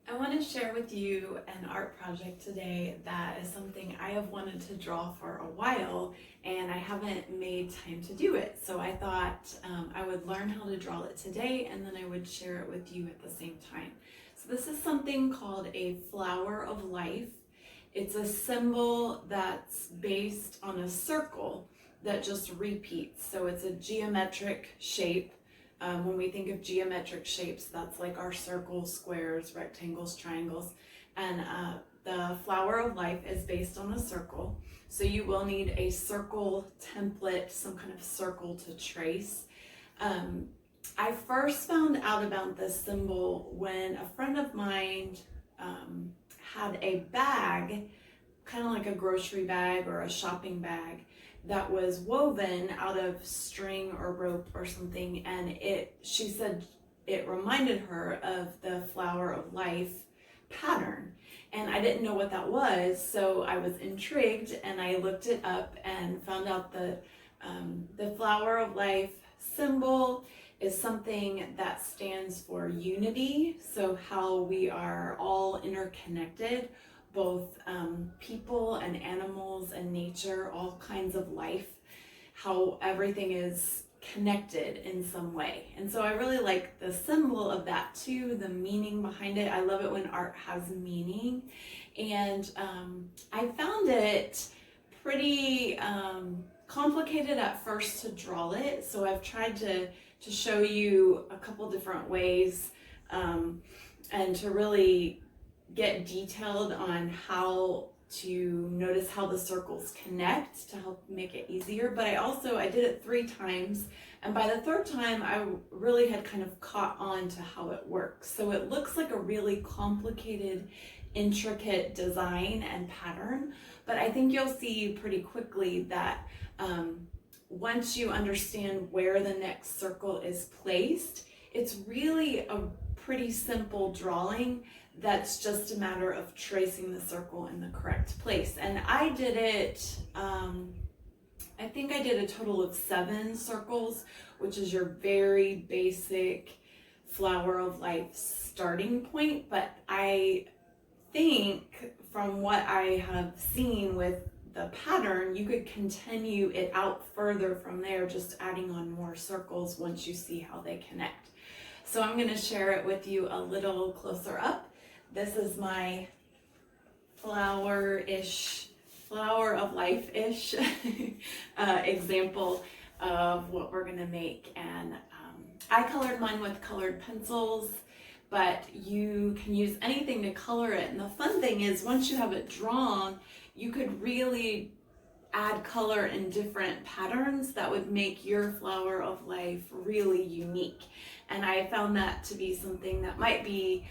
I want to share with you an art project today that is something I have wanted to draw for a while and I haven't made time to do it. So I thought I would learn how to draw it today and then I would share it with you at the same time. So this is something called a flower of life. It's a symbol that's based on a circle that just repeats. So it's a geometric shape. When we think of geometric shapes, that's like our circles, squares, rectangles, triangles. And the flower of life is based on a circle. So you will need a circle template, some kind of circle to trace. I first found out about this symbol when a friend of mine had a bag, kind of like a grocery bag or a shopping bag, that was woven out of string or rope or something, and she said it reminded her of the flower of life pattern, and I didn't know what that was, so I was intrigued and I looked it up and found out that the flower of life symbol is something that stands for unity, so how we are all interconnected, both people and animals and nature, all kinds of life, how everything is connected in some way. And so I really like the symbol of that too, the meaning behind it. I love it when art has meaning. And I found it pretty complicated at first to draw it. So I've tried to show you a couple different ways and to really get detailed on how to notice how the circles connect to help make it easier. But I did it 3 times, and by the 3rd time I really had kind of caught on to how it works. So it looks like a really complicated, intricate design and pattern, but I think you'll see pretty quickly that once you understand where the next circle is placed, it's really a pretty simple drawing that's just a matter of tracing the circle in the correct place. And I did it, I think I did a total of 7 circles, which is your very basic flower of life starting point. But I think from what I have seen with the pattern, you could continue it out further from there, just adding on more circles once you see how they connect. So I'm going to share it with you a little closer up. This is my flower of life-ish example of what we're gonna make. And I colored mine with colored pencils, but you can use anything to color it. And the fun thing is, once you have it drawn, you could really add color in different patterns that would make your flower of life really unique. And I found that to be something that might be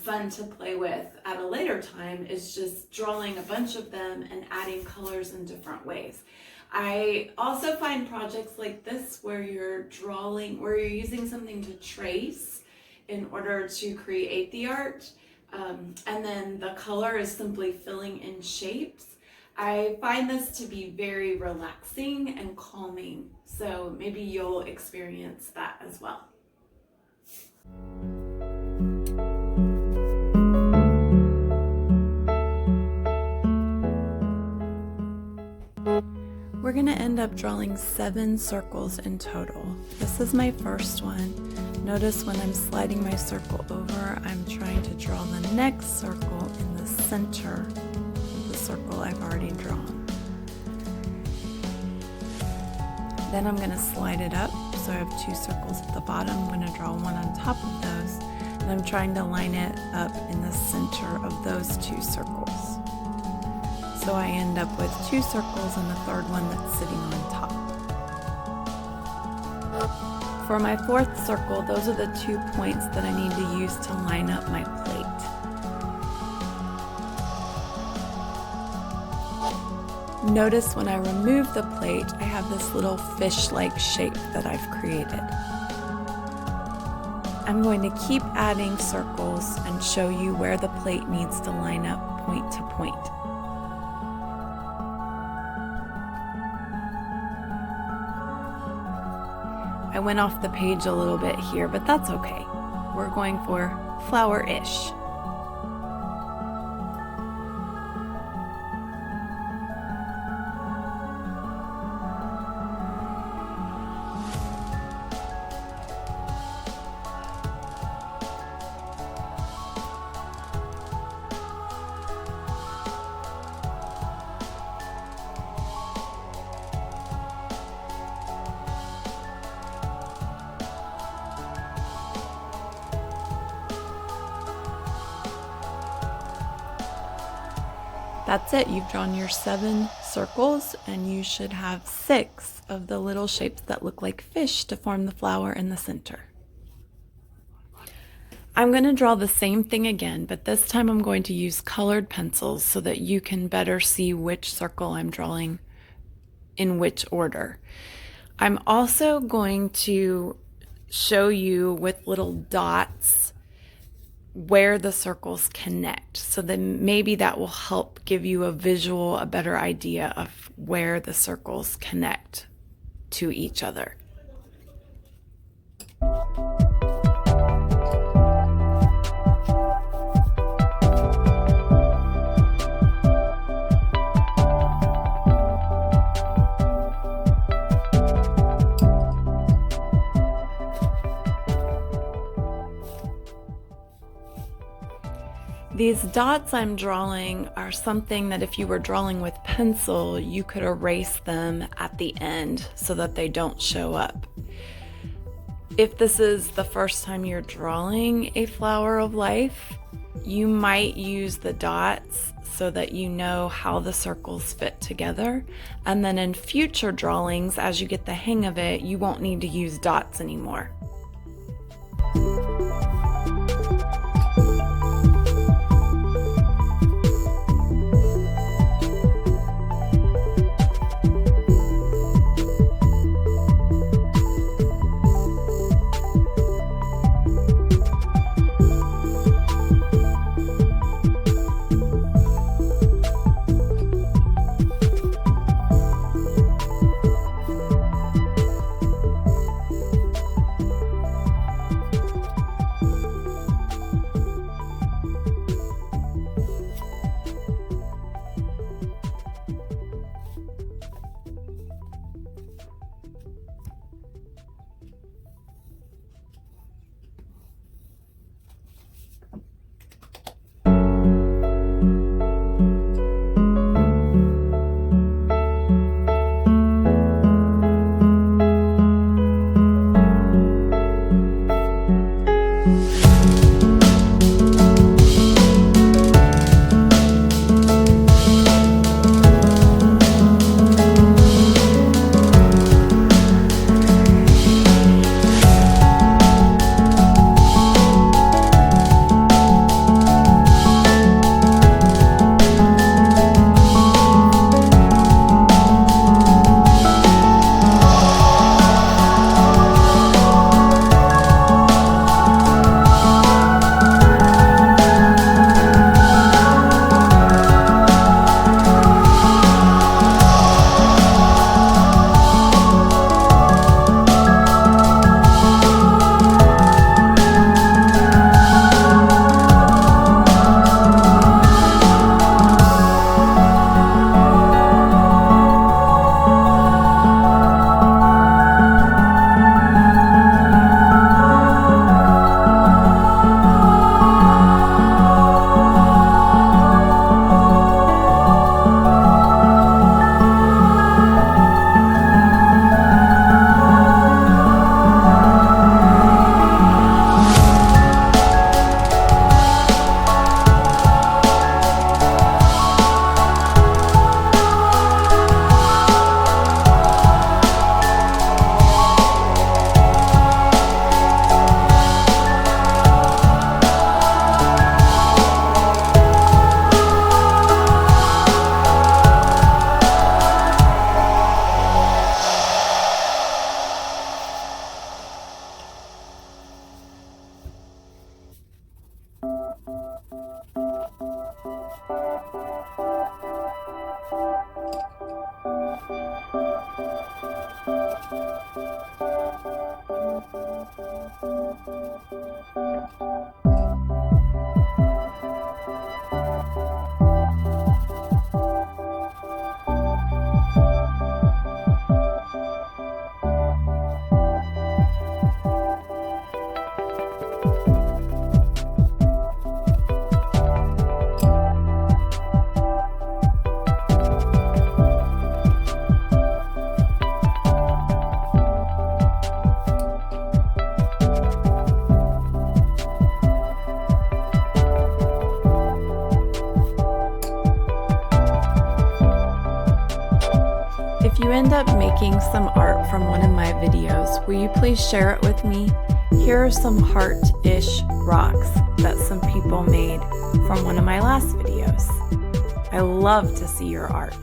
fun to play with at a later time, is just drawing a bunch of them and adding colors in different ways. I also find projects like this where you're using something to trace in order to create the art, and then the color is simply filling in shapes. I find this to be very relaxing and calming, so maybe you'll experience that as well. We're going to end up drawing 7 circles in total. This is my first one. Notice when I'm sliding my circle over, I'm trying to draw the next circle in the center of the circle I've already drawn. Then I'm going to slide it up, so I have 2 circles at the bottom. I'm going to draw one on top of those, and I'm trying to line it up in the center of those 2 circles. So I end up with 2 circles and a 3rd one that's sitting on top. For my 4th circle, those are the 2 points that I need to use to line up my plate. Notice when I remove the plate, I have this little fish-like shape that I've created. I'm going to keep adding circles and show you where the plate needs to line up point to point. I went off the page a little bit here, but that's okay. We're going for flower-ish. That's it. You've drawn your 7 circles, and you should have 6 of the little shapes that look like fish to form the flower in the center. I'm going to draw the same thing again, but this time I'm going to use colored pencils so that you can better see which circle I'm drawing in which order. I'm also going to show you with little dots where the circles connect, so then maybe that will help give you a better idea of where the circles connect to each other. These dots I'm drawing are something that if you were drawing with pencil, you could erase them at the end so that they don't show up. If this is the first time you're drawing a flower of life, you might use the dots so that you know how the circles fit together. And then in future drawings, as you get the hang of it, you won't need to use dots anymore. end up making some art from one of my videos, will you please share it with me? Here are some heart-ish rocks that some people made from one of my last videos. I love to see your art.